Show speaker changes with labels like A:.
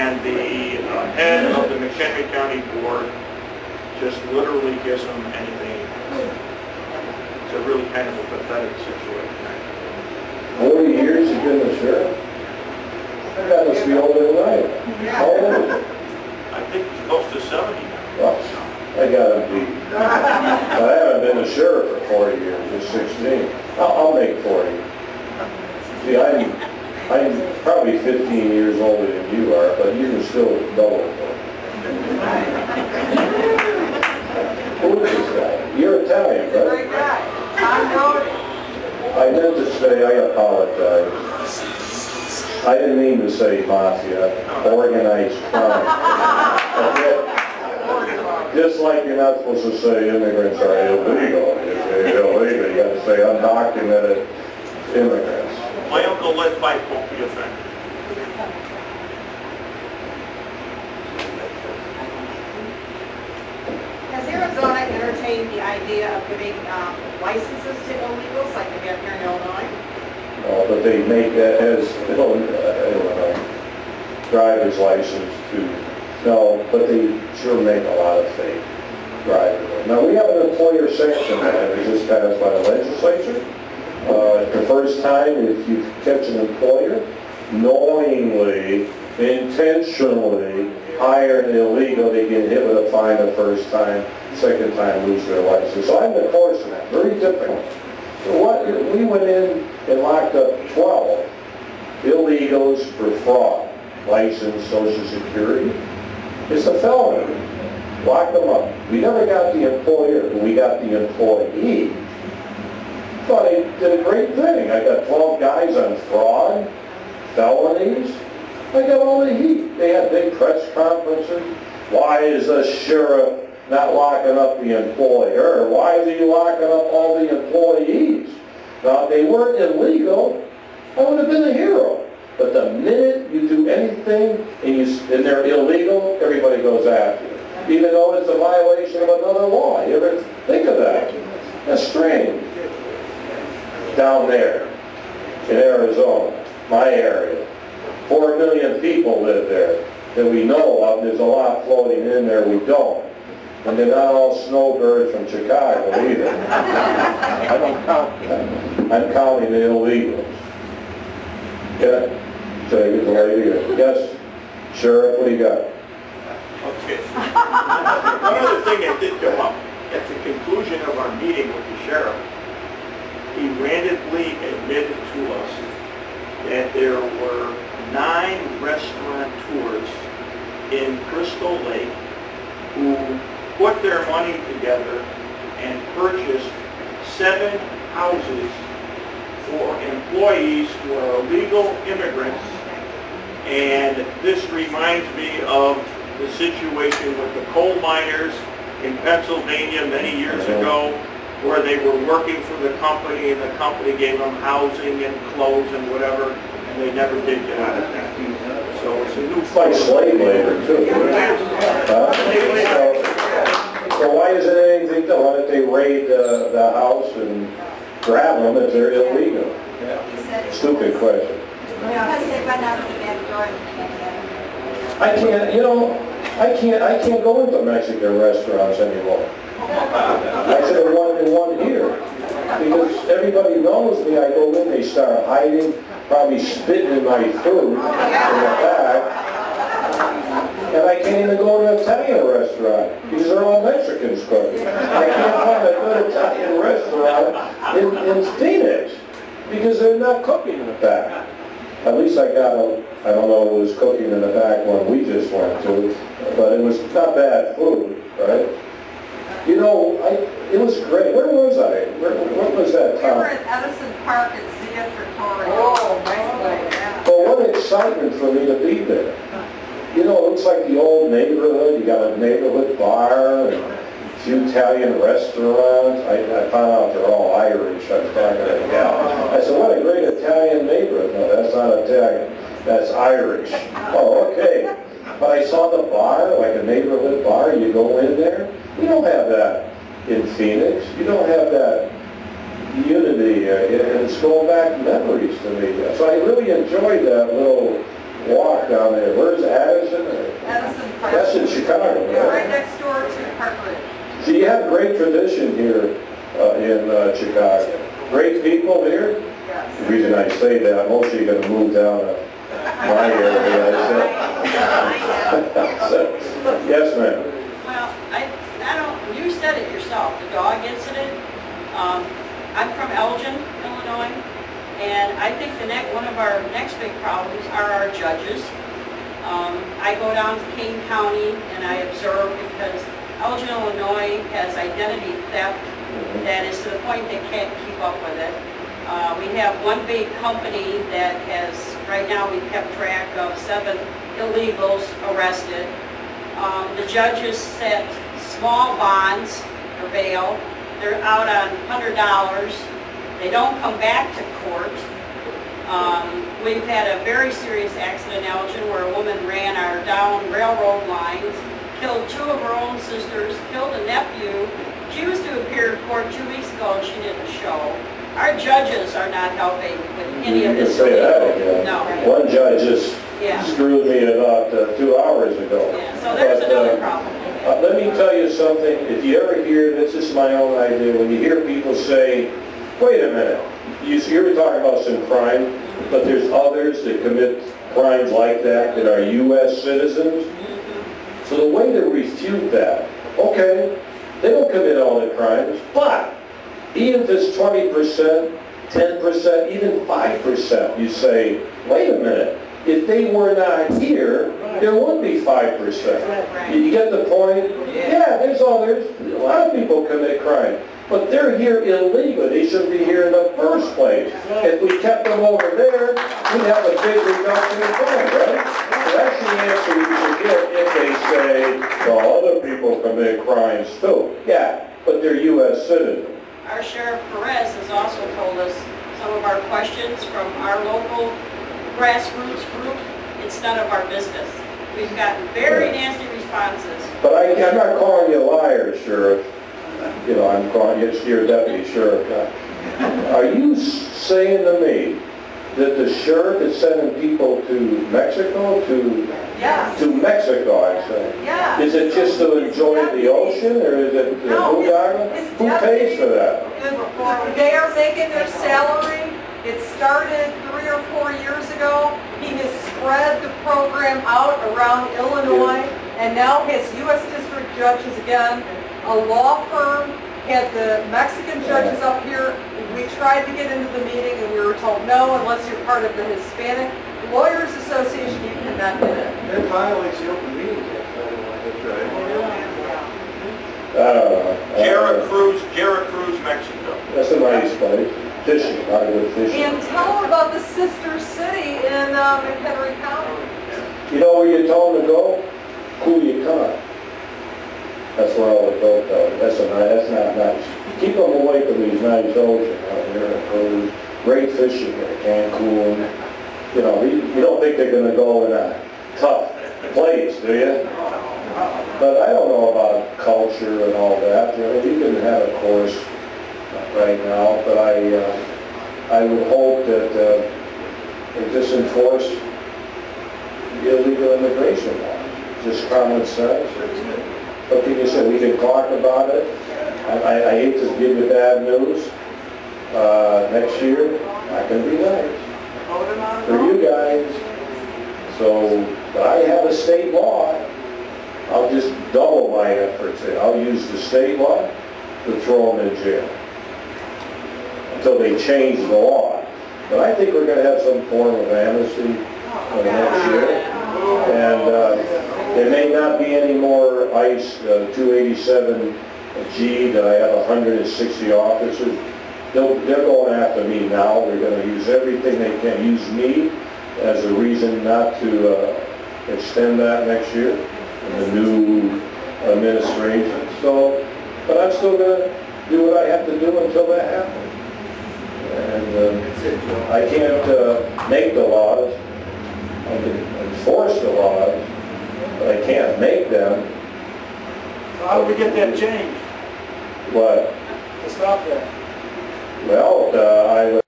A: and the head of the McHenry County Board just literally gives them anything. It's a really kind of a pathetic situation.
B: 40 years you've been the sheriff? That must be older than I am. How old is it?
A: I think it's close to 70 now.
B: Well, I gotta be. I haven't been a sheriff for 40 years, just 16. I'll make 40. See, I'm probably 15 years older than you are, but you can still double it. Who is this guy? You're Italian, right?
C: Great guy. I'm Brody.
B: I meant to say, I apologize. I didn't mean to say mafia, organized crime. Okay? Just like you're not supposed to say immigrants are illegal. If they're illegal, you got to say undocumented immigrants.
A: My uncle led by won't be offended.
C: Has Arizona entertained the idea of giving licenses to illegals like they have here in Illinois?
B: But they make that as, I don't know, driver's license to, no, but they sure make a lot of fake drivers. Now, we have an employer sanction that was just passed by the legislature. The first time, if you catch an employer knowingly, intentionally hire an illegal, they get hit with a fine the first time, second time lose their license. So I'm enforcing that, very difficult. So we went in and locked up 12 illegals for fraud, license, Social Security. It's a felony. Locked them up. We never got the employer, but we got the employee. Thought they did a great thing. I got 12 guys on fraud, felonies. I got all the heat. They had big press conferences. Why is the sheriff not locking up the employer? Why is he locking up all the employees? Now, if they weren't illegal, I would have been a hero. But the minute you do anything and they're illegal, everybody goes after you. Even though it's a violation of another law. You ever think of that? That's strange. Down there in Arizona, my area, 4 million people live there that we know of. There's a lot floating in there we don't. And they're not all snowbirds from Chicago either. I don't count them. I'm counting the illegals. Yeah? Should I get the lady here? Yes? Sheriff, what do you got?
A: Okay. One other thing that did come up at the conclusion of our meeting with the sheriff, he randomly admitted to us that there were 9 restaurateurs in Crystal Lake who put their money together and purchased 7 houses for employees who are illegal immigrants. And this reminds me of the situation with the coal miners in Pennsylvania many years ago, where they were working for the company and the company gave them housing and clothes and whatever, and they never did get out of that. So it's a new...
B: It's like slave labor, too. So why isn't anything done? Why don't they raid the house and grab them if they're illegal? Stupid question. I can't, you know, I can't go into Mexican restaurants anymore. I should have wanted one here. Because everybody knows me, I go in, they start hiding, probably spitting in my food in the back. And I can't even go to an Italian restaurant because they're all Mexicans cooking. I can't find a good Italian restaurant in Phoenix because they're not cooking in the back. At least I got a, I don't know who was cooking in the back one we just went to, but it was not bad food, right? You know, it was great. Where was I? What was that town?
C: We were at Edison Park at Zia Trattoria. Oh, nice place.
B: Well, what excitement for me to be there. You know, it looks like the old neighborhood. You got a neighborhood bar and a few Italian restaurants. I found out they're all Irish. I was talking to a gal. I said, what a great Italian neighborhood. No, that's not Italian. That's Irish. Oh, okay. But I saw the bar, like a neighborhood bar. You go in there. We don't have that in Phoenix. You don't have that unity. It's going back memories to me. So I really enjoyed that little walk down there. Where's Addison great tradition here in Chicago. Great people here. The reason I say that, most of you are going to move down to my area. Yes, ma'am.
D: Well, I don't, you said it yourself, the dog incident. I'm from Elgin, Illinois, and I think one of our next big problems are our judges. I go down to Kane County and I observe, because Elgin, Illinois has identity theft that is to the point they can't keep up with it. We have one big company that has, right now we've kept track of 7 illegals arrested. The judges set small bonds for bail. They're out on $100. They don't come back to court. We've had a very serious accident in Elgin where a woman ran our down railroad lines, killed 2 of her own sisters, killed a nephew. She was to appear in court 2 weeks ago and she didn't show. Our judges are not helping with any of this.
B: Say that again.
D: No.
B: One judge just screwed me about 2 hours ago.
D: Yeah, so there's another problem.
B: Let me tell you something. If you ever hear, this is my own idea, when you hear people say, wait a minute, you were talking about some crime, but there's others that commit crimes like that are U.S. citizens. So the way to refute that, okay, they don't commit all the crimes, but even if it's 20%, 10%, even 5%, you say, wait a minute, if they were not here, there would be 5%. You get the point? Yeah, there's others. A lot of people commit crime. But they're here illegally. They shouldn't be here in the first place. If we kept them over there, we'd have a big reduction in crime, right? So that's the answer you should get if they say, well, other people commit crimes too. Yeah, but they're U.S. citizens.
D: Our Sheriff Perez has also told us some of our questions from our local grassroots group. It's none of our business. We've gotten very nasty responses.
B: But I'm not calling you a liar, Sheriff. You know, I'm calling you your deputy sheriff. Are you saying to me that the sheriff is sending people to Mexico? To Mexico, I'm saying.
C: Yeah.
B: Is it just to enjoy the ocean, or is it who pays for that?
C: They are making their salary. It started 3 or 4 years ago. He has spread the program out around Illinois, and now has U.S. district judges again. A law firm had the Mexican judges up here. We tried to get into the meeting and we were told no, unless you're part of the Hispanic Lawyers Association, you cannot get in.
A: That violates the Open Meetings Act, by the way. That's right. Jarrah Cruz, Mexico.
B: That's a nice place. Fishing, a lot of good fishing.
C: And tell them about the sister city in Henry County.
B: You know where you told them to go? Culiacan. That's where all the dope goes. That's not nice. Keep them away from these nice oceans out here. Great fishing in Cancun. You know, you don't think they're going to go in a tough place, do you? But I don't know about culture and all that. You know, you can have a course right now, but I would hope that they just enforce illegal immigration laws. Just common sense. What can you say? We can talk about it. I hate to give you bad news. Next year, not going to be nice for you guys. So, but I have a state law. I'll just double my efforts. I'll use the state law to throw them in jail until they change the law. But I think we're going to have some form of amnesty next year. And there may not be any more ICE 287G that I have 160 officers. They're going after me now. They're going to use everything they can. Use me as a reason not to extend that next year in the new administration. So, but I'm still going to do what I have to do until that happens. And I can't make the laws. I can enforce the laws, but I can't make them.
A: How do we get that changed?
B: What?
A: To stop that?
B: Well, I